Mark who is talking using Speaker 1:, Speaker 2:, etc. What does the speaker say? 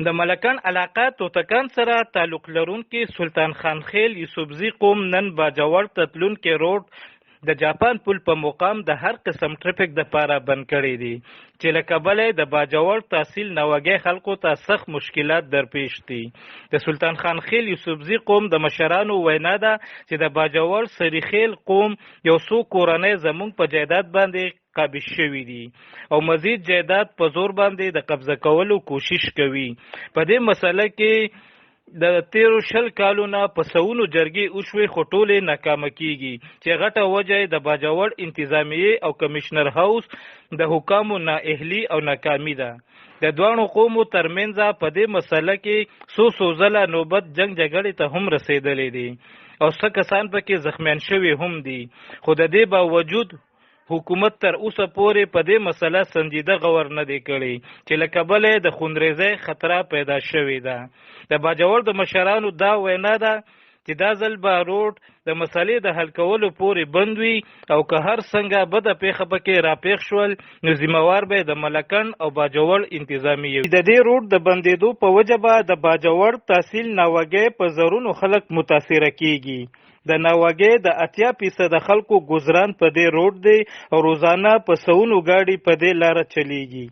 Speaker 1: د ملکن علاقه توتکان سره تعلق لرونکي سلطان خان خیل یوسفزي قوم نن باجوړ ته تلونکي روډ د جاپان پل په مقام د هر قسم ټریفیک د پاره بند کړی دي چې له کبله د باجوړ تحصیل نوګي خلکو ته سخت مشکلات درپیش دي. د سلطان خان خیل یوسفزي قوم د مشرانو وینا ده چې د باجوړ سریخیل قوم یو څو کورنۍ زمونږ په جایداد باندې قابض شوي دي او مزید جایداد په زور باندې د قبضه کولو کوشش کوي. په دې مسله کې د 13 کالونه په سونو جرګې وشوي خو ټولې ناکامه کیږي چې غټه وجه د باجوړ انتظامیه او کمشنر هاوس د حکامو نااهلي او ناکامي ده. د دوانو قومو ترمنځ په دې مسله کې څو ځله نوبت جنگ جګړې ته هم رسیدلې دي او څه کسان پکې زخمیان شوي هم دي، خو د دې باوجود حکومت تر اوسه پورې په دې مسله سنجیده غور نه دی کړی چې له کبله د خونریزۍ خطر پیدا شوې ده. د باجوړ د مشرانو دا وینا ده چې دا ځل به روډ د مسلې د حل کولو پورې بند وي او که هر څنګه بده پیښه پکې راپېښ شول نو ذمہوار به د ملکن او باجوړ انتظامیه وي. د دې روډ د بندېدو په وجه به د باجوړ تحصیل ناوګۍ په زرونو خلک متاثره کیږي. د ناوګۍ د 80% خلکو ګذران په دې روډ دی او روزانه په سونو ګاډي په دې لاره چلیږي.